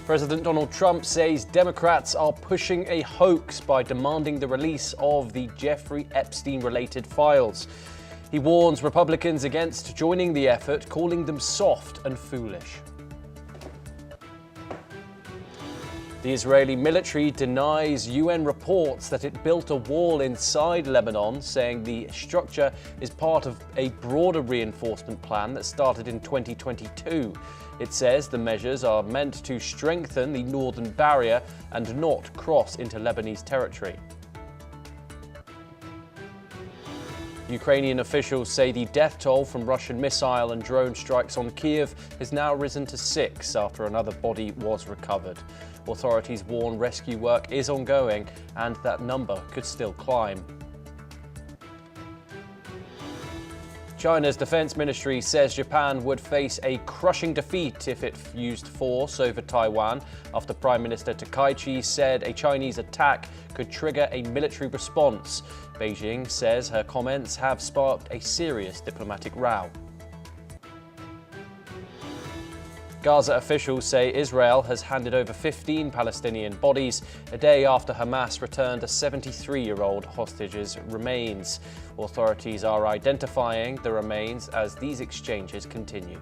President Donald Trump says Democrats are pushing a hoax by demanding the release of the Jeffrey Epstein-related files. He warns Republicans against joining the effort, calling them soft and foolish. The Israeli military denies UN reports that it built a wall inside Lebanon, saying the structure is part of a broader reinforcement plan that started in 2022. It says the measures are meant to strengthen the northern barrier and not cross into Lebanese territory. Ukrainian officials say the death toll from Russian missile and drone strikes on Kyiv has now risen to 6 after another body was recovered. Authorities warn rescue work is ongoing and that number could still climb. China's defense ministry says Japan would face a crushing defeat if it used force over Taiwan after Prime Minister Takaichi said a Chinese attack could trigger a military response. Beijing says her comments have sparked a serious diplomatic row. Gaza officials say Israel has handed over 15 Palestinian bodies a day after Hamas returned a 73-year-old hostage's remains. Authorities are identifying the remains as these exchanges continue.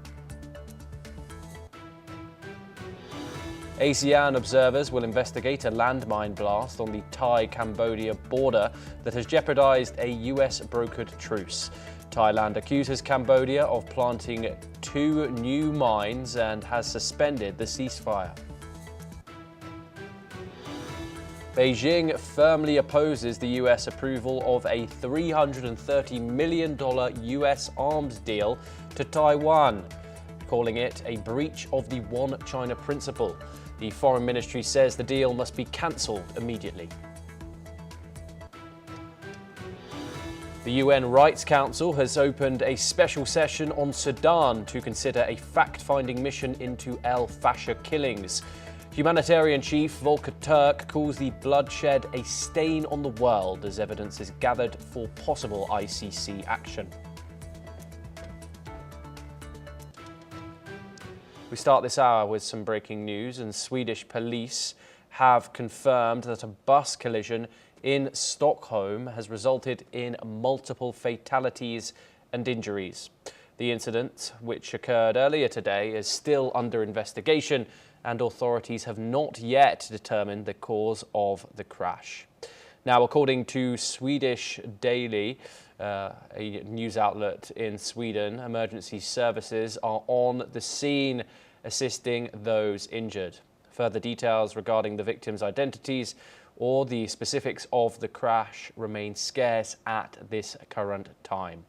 ASEAN observers will investigate a landmine blast on the Thai-Cambodia border that has jeopardized a US-brokered truce. Thailand accuses Cambodia of planting 2 new mines and has suspended the ceasefire. Beijing firmly opposes the US approval of a $330 million US arms deal to Taiwan, calling it a breach of the One China principle. The Foreign Ministry says the deal must be cancelled immediately. The UN Rights Council has opened a special session on Sudan to consider a fact-finding mission into El Fasher killings. Humanitarian chief Volker Turk calls the bloodshed a stain on the world as evidence is gathered for possible ICC action. We start this hour with some breaking news, and Swedish police have confirmed that a bus collision in Stockholm has resulted in multiple fatalities and injuries. The incident, which occurred earlier today, is still under investigation, and authorities have not yet determined the cause of the crash. Now, according to Swedish Daily, a news outlet in Sweden, emergency services are on the scene assisting those injured. Further details regarding the victims' identities or the specifics of the crash remain scarce at this current time.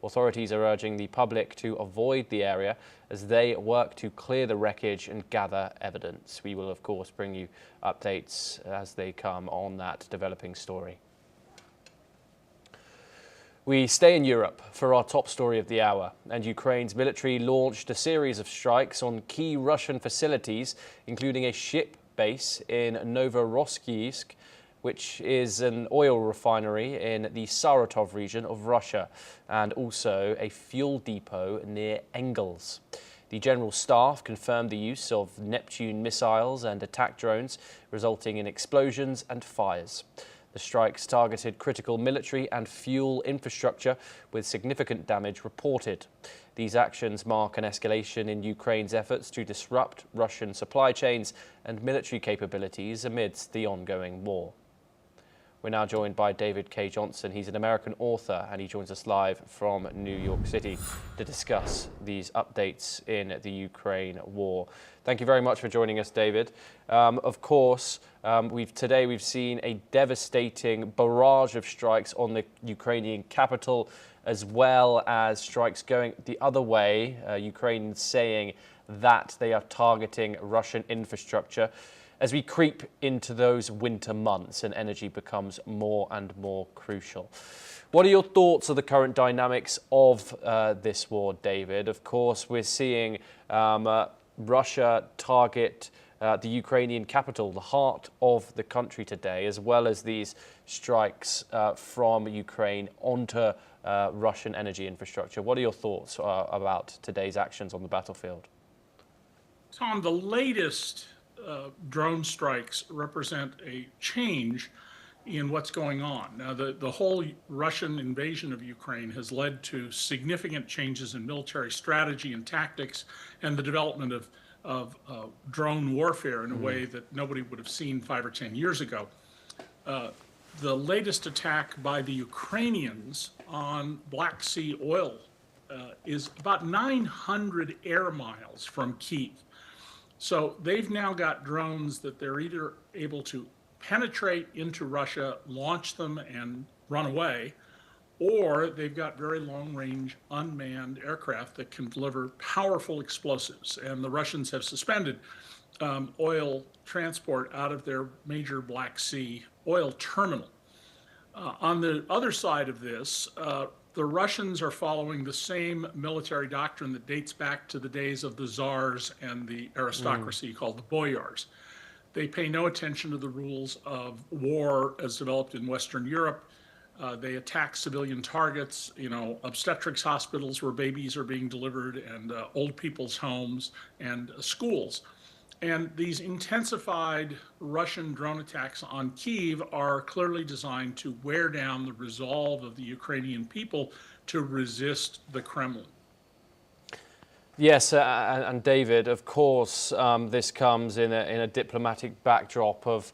Authorities are urging the public to avoid the area as they work to clear the wreckage and gather evidence. We will, of course, bring you updates as they come on that developing story. We stay in Europe for our top story of the hour, and Ukraine's military launched a series of strikes on key Russian facilities, including a ship base in Novorossiysk, which is an oil refinery in the Saratov region of Russia, and also a fuel depot near Engels. The General Staff confirmed the use of Neptune missiles and attack drones, resulting in explosions and fires. The strikes targeted critical military and fuel infrastructure, with significant damage reported. These actions mark an escalation in Ukraine's efforts to disrupt Russian supply chains and military capabilities amidst the ongoing war. We're now joined by David K. Johnson. He's an American author, and he joins us live from New York City to discuss these updates in the Ukraine war. Thank you very much for joining us, David. Of course, today we've seen a devastating barrage of strikes on the Ukrainian capital, as well as strikes going the other way, Ukraine saying that they are targeting Russian infrastructure. As we creep into those winter months and energy becomes more and more crucial. What are your thoughts of the current dynamics of this war, David? Of course, we're seeing Russia target the Ukrainian capital, the heart of the country today, as well as these strikes from Ukraine onto Russian energy infrastructure. What are your thoughts about today's actions on the battlefield? Tom, the latest drone strikes represent a change in what's going on. Now, the whole Russian invasion of Ukraine has led to significant changes in military strategy and tactics and the development of drone warfare in a way that nobody would have seen 5 or 10 years ago. The latest attack by the Ukrainians on Black Sea oil is about 900 air miles from Kyiv. So they've now got drones that they're either able to penetrate into Russia, launch them, and run away, or they've got very long-range unmanned aircraft that can deliver powerful explosives. And the Russians have suspended oil transport out of their major Black Sea oil terminal. On the other side of this, the Russians are following the same military doctrine that dates back to the days of the czars and the aristocracy called the boyars. They pay no attention to the rules of war as developed in Western Europe. They attack civilian targets, obstetrics hospitals where babies are being delivered, and old people's homes and schools. And these intensified Russian drone attacks on Kyiv are clearly designed to wear down the resolve of the Ukrainian people to resist the Kremlin. Yes, and David, of course, this comes in a diplomatic backdrop of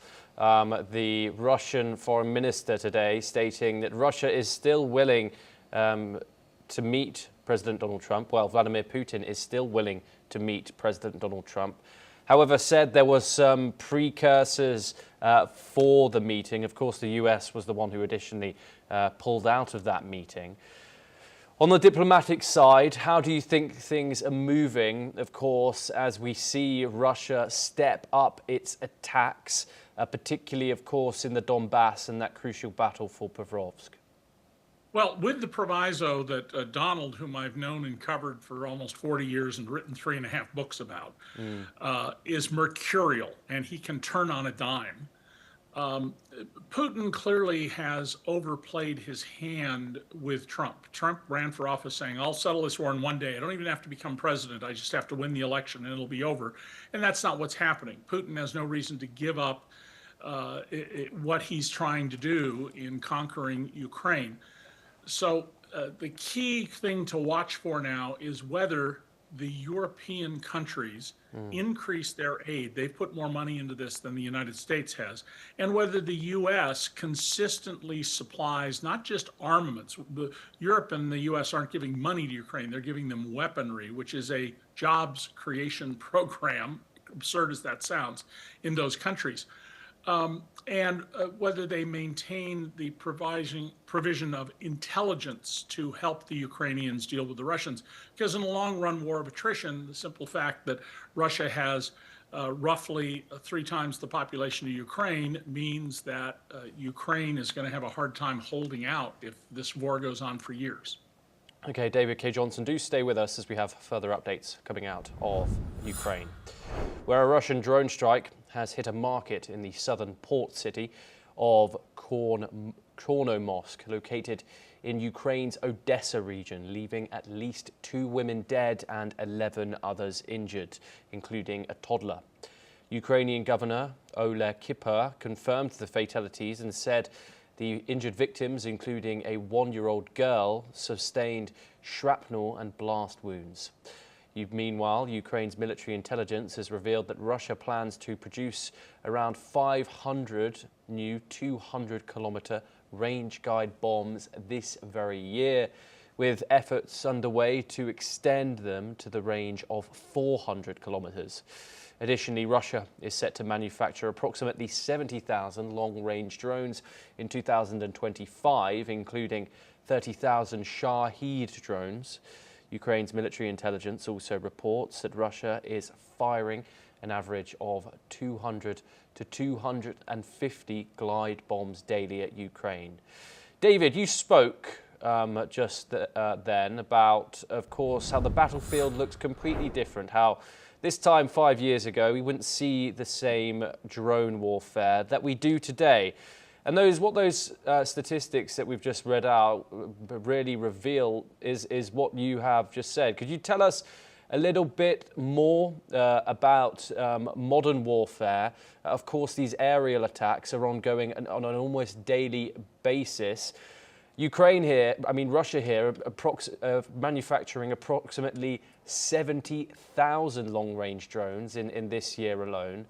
the Russian foreign minister today stating that Russia is still willing to meet President Donald Trump. Well, Vladimir Putin is still willing to meet President Donald Trump. However, said there was some precursors for the meeting. Of course, the US was the one who additionally pulled out of that meeting. On the diplomatic side, how do you think things are moving, of course, as we see Russia step up its attacks, particularly, of course, in the Donbass and that crucial battle for Pavlovsk? Well, with the proviso that Donald, whom I've known and covered for almost 40 years and written 3.5 books about, is mercurial and he can turn on a dime. Putin clearly has overplayed his hand with Trump. Trump ran for office saying, I'll settle this war in one day. I don't even have to become president. I just have to win the election and it'll be over. And that's not what's happening. Putin has no reason to give up what he's trying to do in conquering Ukraine. So the key thing to watch for now is whether the European countries increase their aid. They've put more money into this than the United States has. And whether the U.S. consistently supplies not just armaments. Europe and the U.S. aren't giving money to Ukraine. They're giving them weaponry, which is a jobs creation program, absurd as that sounds, in those countries. And whether they maintain the provision of intelligence to help the Ukrainians deal with the Russians. Because in a long-run war of attrition, the simple fact that Russia has roughly 3 times the population of Ukraine means that Ukraine is going to have a hard time holding out if this war goes on for years. Okay, David K. Johnson, do stay with us as we have further updates coming out of Ukraine, where a Russian drone strike has hit a market in the southern port city of Chornomorsk, located in Ukraine's Odesa region, leaving at least 2 women dead and 11 others injured, including a toddler. Ukrainian Governor Ole Kiper confirmed the fatalities and said the injured victims, including a 1-year-old girl, sustained shrapnel and blast wounds. Meanwhile, Ukraine's military intelligence has revealed that Russia plans to produce around 500 new 200-kilometer range guide bombs this very year, with efforts underway to extend them to the range of 400 kilometers. Additionally, Russia is set to manufacture approximately 70,000 long-range drones in 2025, including 30,000 Shahed drones. Ukraine's military intelligence also reports that Russia is firing an average of 200 to 250 glide bombs daily at Ukraine. David, you spoke just then about, of course, how the battlefield looks completely different, how this time 5 years ago we wouldn't see the same drone warfare that we do today. And what those statistics that we've just read out really reveal is what you have just said. Could you tell us a little bit more about modern warfare. Of course, these aerial attacks are ongoing on an almost daily basis. Russia here, manufacturing approximately 70,000 long-range drones in this year alone.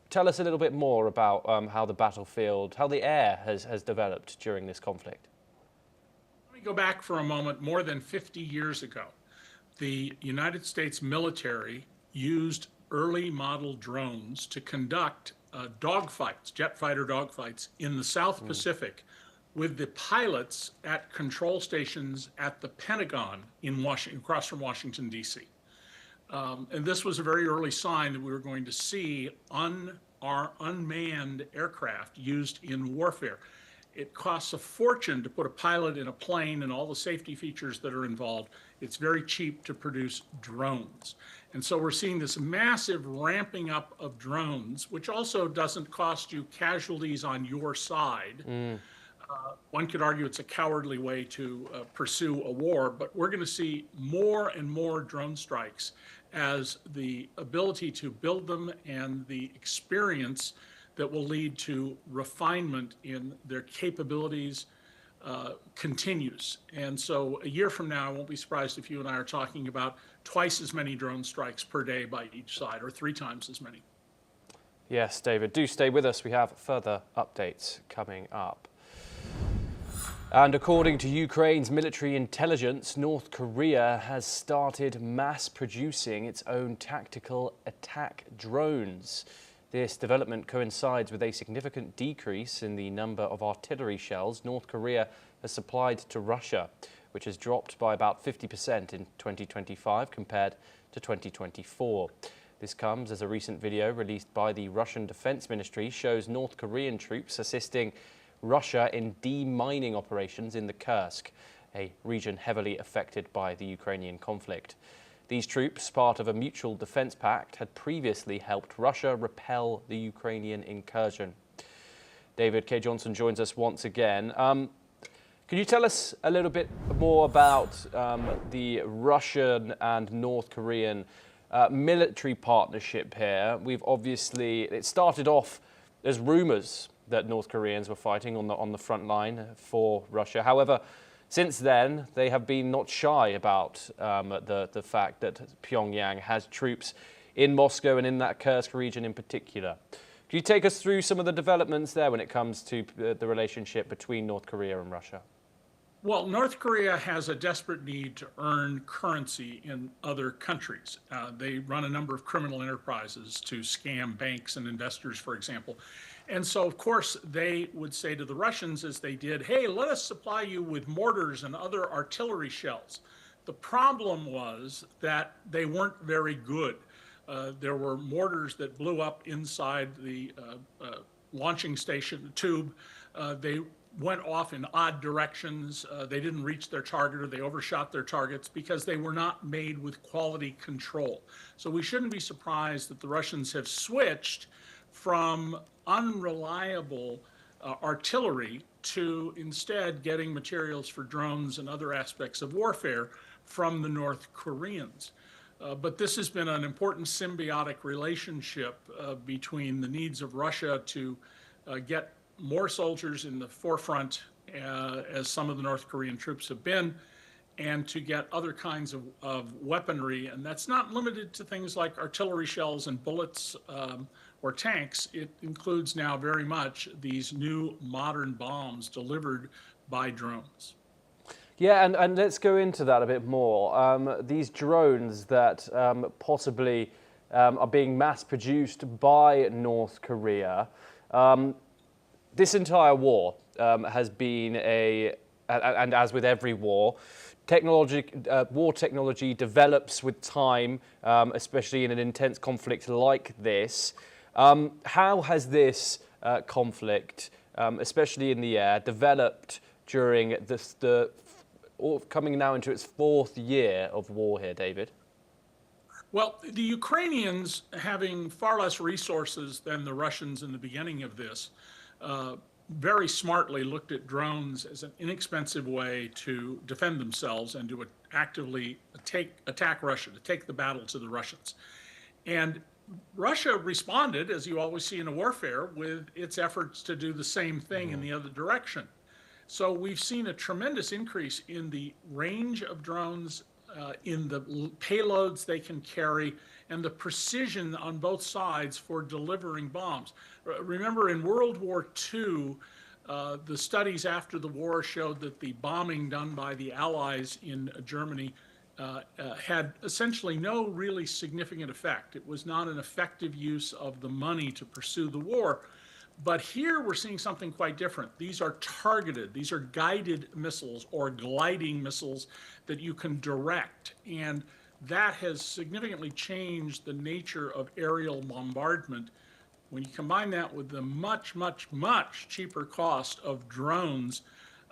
Tell us a little bit more about how the air has developed during this conflict. Let me go back for a moment. More than 50 years ago, the United States military used early model drones to conduct dogfights, jet fighter dogfights in the South Pacific with the pilots at control stations at the Pentagon in Washington, across from Washington, D.C. And this was a very early sign that we were going to see our unmanned aircraft used in warfare. It costs a fortune to put a pilot in a plane and all the safety features that are involved. It's very cheap to produce drones. And so we're seeing this massive ramping up of drones, which also doesn't cost you casualties on your side. One could argue it's a cowardly way to pursue a war, but we're going to see more and more drone strikes as the ability to build them and the experience that will lead to refinement in their capabilities continues. And so a year from now, I won't be surprised if you and I are talking about twice as many drone strikes per day by each side, or 3 times as many. Yes, David, do stay with us. We have further updates coming up. And according to Ukraine's military intelligence, North Korea has started mass producing its own tactical attack drones. This development coincides with a significant decrease in the number of artillery shells North Korea has supplied to Russia, which has dropped by about 50% in 2025 compared to 2024. This comes as a recent video released by the Russian Defense Ministry shows North Korean troops assisting Russia in demining operations in the Kursk, a region heavily affected by the Ukrainian conflict. These troops, part of a mutual defense pact, had previously helped Russia repel the Ukrainian incursion. David K. Johnson joins us once again. Can you tell us a little bit more about the Russian and North Korean military partnership here? It started off as rumors that North Koreans were fighting on the front line for Russia. However, since then, they have been not shy about the fact that Pyongyang has troops in Moscow and in that Kursk region in particular. Can you take us through some of the developments there when it comes to the relationship between North Korea and Russia? Well, North Korea has a desperate need to earn currency in other countries. They run a number of criminal enterprises to scam banks and investors, for example. And so, of course, they would say to the Russians, as they did, hey, let us supply you with mortars and other artillery shells. The problem was that they weren't very good. There were mortars that blew up inside the launching station tube. They went off in odd directions. They didn't reach their target, or they overshot their targets because they were not made with quality control. So we shouldn't be surprised that the Russians have switched from unreliable artillery to instead getting materials for drones and other aspects of warfare from the North Koreans. But this has been an important symbiotic relationship between the needs of Russia to get more soldiers in the forefront, as some of the North Korean troops have been, and to get other kinds of weaponry. And that's not limited to things like artillery shells and bullets or tanks. It includes now very much these new modern bombs delivered by drones. Yeah, and let's go into that a bit more. These drones that possibly are being mass produced by North Korea. This entire war has been and as with every war, war technology develops with time, especially in an intense conflict like this. How has this conflict, especially in the air, developed during coming now into its 4th year of war here, David? Well, the Ukrainians, having far less resources than the Russians in the beginning of this, very smartly looked at drones as an inexpensive way to defend themselves and to actively attack Russia, to take the battle to the Russians. And Russia responded, as you always see in a warfare, with its efforts to do the same thing in the other direction. So we've seen a tremendous increase in the range of drones, in the payloads they can carry, and the precision on both sides for delivering bombs. Remember, in World War II, the studies after the war showed that the bombing done by the Allies in Germany had essentially no really significant effect. It was not an effective use of the money to pursue the war. But here we're seeing something quite different. These are targeted, these are guided missiles or gliding missiles that you can direct. And that has significantly changed the nature of aerial bombardment. When you combine that with the much, much, much cheaper cost of drones,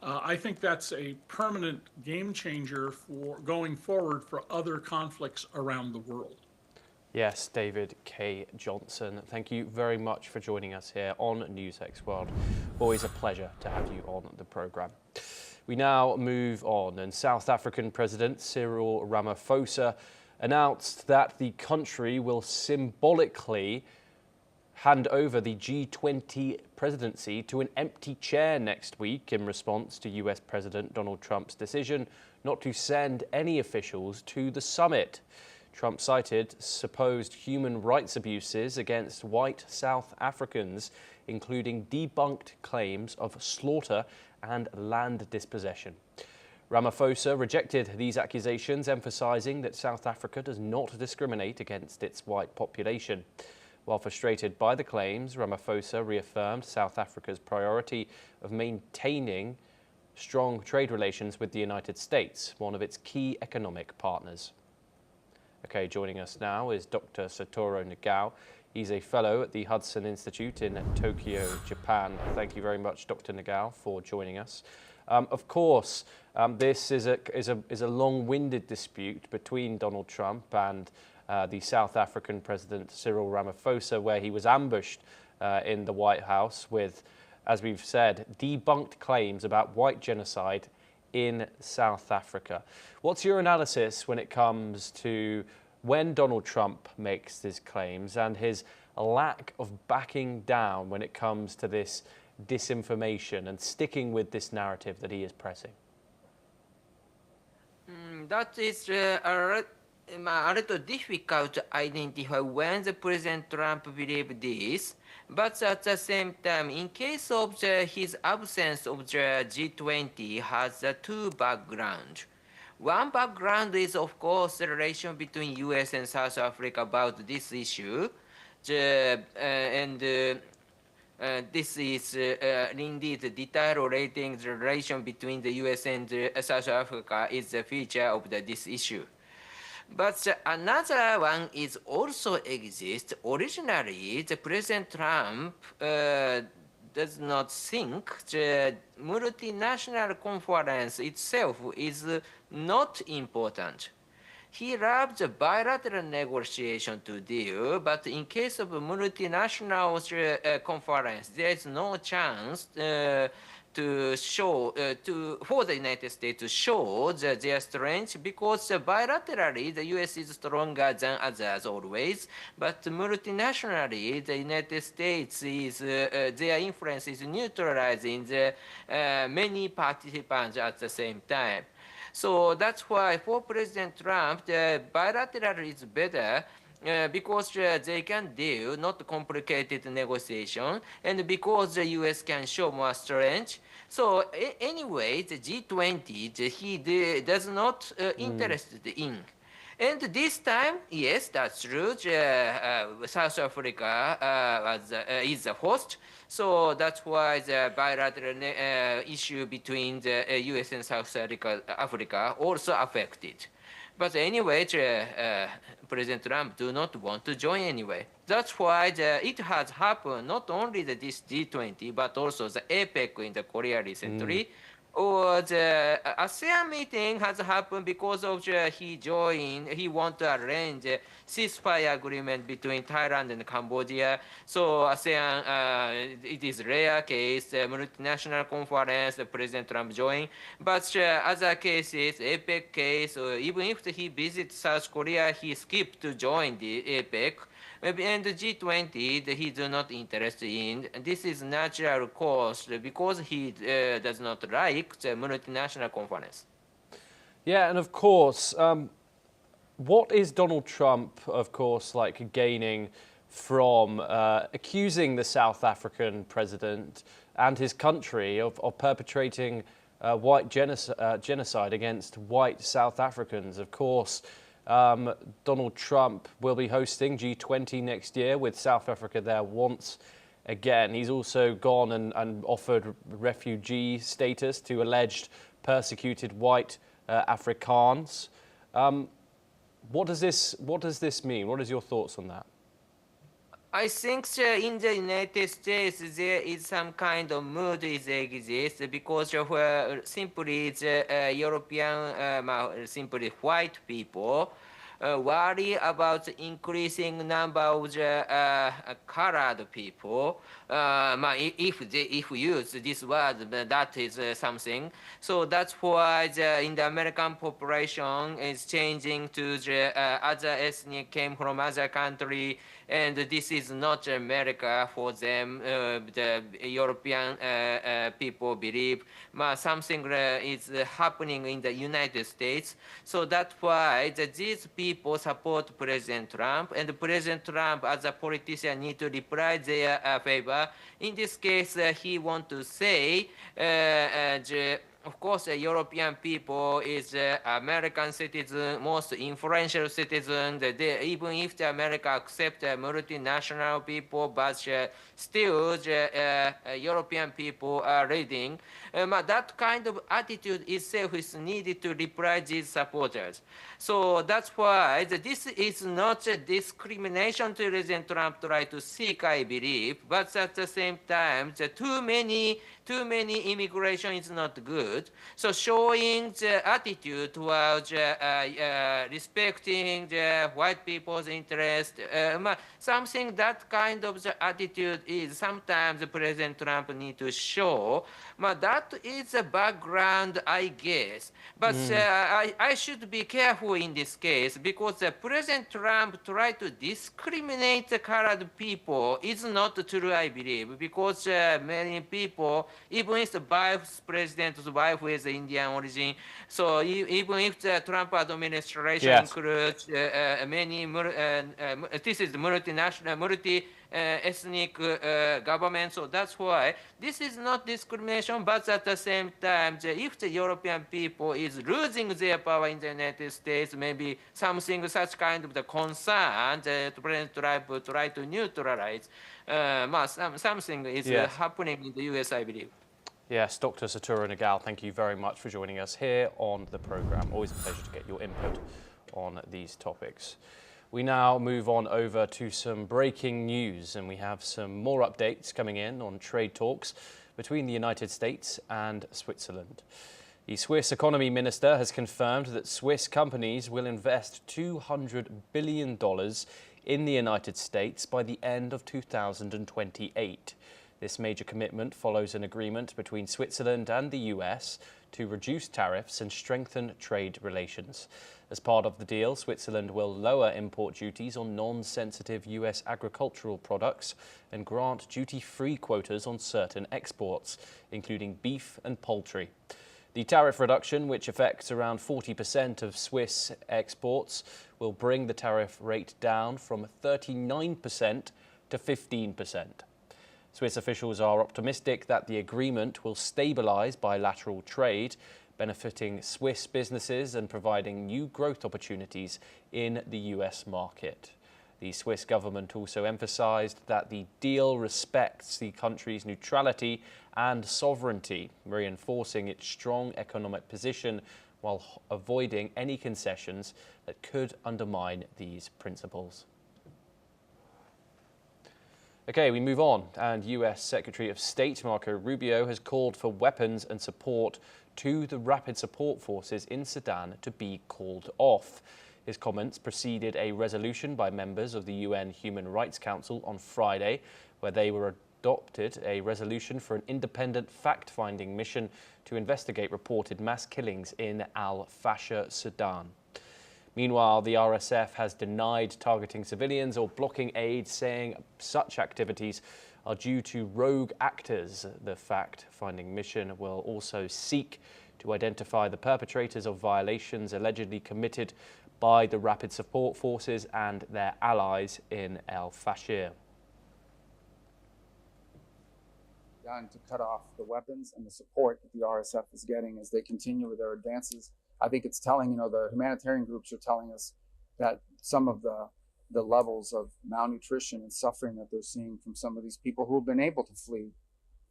I think that's a permanent game changer for going forward for other conflicts around the world. Yes, David K. Johnson, thank you very much for joining us here on NewsX World. Always a pleasure to have you on the programme. We now move on, and South African President Cyril Ramaphosa announced that the country will symbolically hand over the G20 presidency to an empty chair next week in response to US President Donald Trump's decision not to send any officials to the summit. Trump cited supposed human rights abuses against white South Africans, including debunked claims of slaughter and land dispossession. Ramaphosa rejected these accusations, emphasizing that South Africa does not discriminate against its white population. While frustrated by the claims, Ramaphosa reaffirmed South Africa's priority of maintaining strong trade relations with the United States, one of its key economic partners. Okay, joining us now is Dr. Satoru Nagao. He's a fellow at the Hudson Institute in Tokyo, Japan. Thank you very much, Dr. Nagao, for joining us. Of course, this is a long-winded dispute between Donald Trump and the South African President Cyril Ramaphosa, where he was ambushed in the White House with, as we've said, debunked claims about white genocide in South Africa. What's your analysis when it comes to when Donald Trump makes these claims and his lack of backing down when it comes to this disinformation and sticking with this narrative that he is pressing? That is a little difficult to identify when the President Trump believed this. But at the same time, in case of his absence of the G20 has two backgrounds. One background is, of course, the relation between US and South Africa about this issue. This is indeed deteriorating the relation between the US and South Africa is the feature of this issue. But another one is also exists. Originally, the President Trump does not think the multinational conference itself is not important. He loves the bilateral negotiation to deal, but in case of a multinational conference, there is no chance to show for the United States to show their strength, because bilaterally the U.S. is stronger than others always, but multinationally the United States is their influence is neutralizing the many participants at the same time. So that's why for President Trump, the bilateral is better. Because they can deal not complicated negotiation, and because the U.S. can show more strength. So anyway, the G20 he does not interested in. And this time, yes, that's true. South Africa is the host, so that's why the bilateral issue between the U.S. and South Africa also affected. But anyway, President Trump do not want to join anyway. That's why it has happened not only this G20, but also the APEC in the Korea recently, or the ASEAN meeting has happened because of he want to arrange a ceasefire agreement between Thailand and Cambodia. So ASEAN, it is rare case, multinational conference, President Trump joined. But other cases, APEC case, or even if he visits South Korea, he skipped to join the APEC. And the G20, he do not interested in. This is natural course because he does not like the multinational conference. Yeah, and of course, what is Donald Trump, of course, like gaining from accusing the South African president and his country of perpetrating white genocide against white South Africans? Of course, Donald Trump will be hosting G20 next year with South Africa there once again. He's also gone and offered refugee status to alleged persecuted white Afrikaans. What does this mean? What is your thoughts on that? I think in the United States there is some kind of mood is exists because of simply the European, simply white people worry about the increasing number of the colored people. If we use this word, that is something. So that's why in the American population is changing to the other ethnic came from other country, and this is not America for them. The European people believe something is happening in the United States. So that's why these people support President Trump, and President Trump as a politician need to reply their favor. In this case, he want to say of course, European people is American citizen, most influential citizen. Even if the America accept multinational people, but still the European people are leading. That kind of attitude itself is needed to reply these supporters. So that's why this is not a discrimination to President Trump try to seek, I believe, but at the same time, too many immigration is not good. So showing the attitude towards respecting the white people's interest, something that kind of the attitude is sometimes President Trump need to show. That is a background, I guess. But I should be careful in this case because President Trump tried to discriminate the colored people is not true, I believe, because many people, even if the vice president's wife is Indian origin, so even if the Trump administration includes many, this is multinational, ethnic government, so that's why this is not discrimination, but at the same time, if the European people is losing their power in the United States, maybe something such kind of the concern that President Trump try to neutralize, something is happening in the US, I believe. Yes, Dr. Satoru Nagal, thank you very much for joining us here on the programme. Always a pleasure to get your input on these topics. We now move on over to some breaking news, and we have some more updates coming in on trade talks between the United States and Switzerland. The Swiss economy minister has confirmed that Swiss companies will invest $200 billion in the United States by the end of 2028. This major commitment follows an agreement between Switzerland and the US to reduce tariffs and strengthen trade relations. As part of the deal, Switzerland will lower import duties on non-sensitive US agricultural products and grant duty-free quotas on certain exports, including beef and poultry. The tariff reduction, which affects around 40% of Swiss exports, will bring the tariff rate down from 39% to 15%. Swiss officials are optimistic that the agreement will stabilize bilateral trade, benefiting Swiss businesses and providing new growth opportunities in the US market. The Swiss government also emphasized that the deal respects the country's neutrality and sovereignty, reinforcing its strong economic position while avoiding any concessions that could undermine these principles. Okay, we move on, and US Secretary of State Marco Rubio has called for weapons and support to the rapid support forces in Sudan to be called off. His comments preceded a resolution by members of the UN Human Rights Council on Friday, where they adopted a resolution for an independent fact-finding mission to investigate reported mass killings in Al-Fasher, Sudan. Meanwhile, the RSF has denied targeting civilians or blocking aid, saying such activities are due to rogue actors. The fact-finding mission will also seek to identify the perpetrators of violations allegedly committed by the Rapid Support Forces and their allies in Al-Fasher. To cut off the weapons and the support that the RSF is getting as they continue with their advances. I think it's telling, the humanitarian groups are telling us that some of the levels of malnutrition and suffering that they're seeing from some of these people who have been able to flee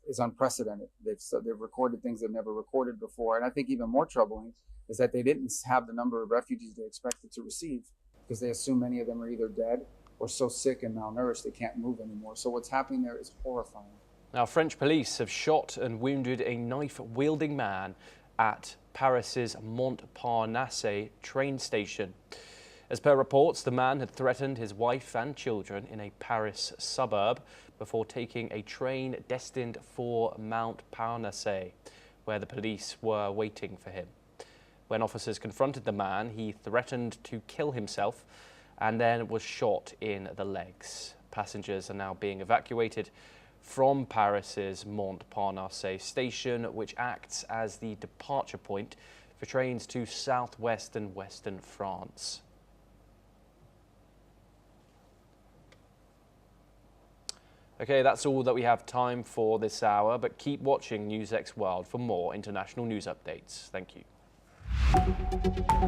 is unprecedented. They've recorded things they've never recorded before. And I think even more troubling is that they didn't have the number of refugees they expected to receive because they assume many of them are either dead or so sick and malnourished they can't move anymore. So what's happening there is horrifying. Now, French police have shot and wounded a knife-wielding man at Paris's Montparnasse train station. As per reports, the man had threatened his wife and children in a Paris suburb before taking a train destined for Montparnasse, where the police were waiting for him. When officers confronted the man, he threatened to kill himself and then was shot in the legs. Passengers are now being evacuated from Paris's Montparnasse station, which acts as the departure point for trains to southwest and western France. Okay, that's all that we have time for this hour, but keep watching NewsX World for more international news updates. Thank you.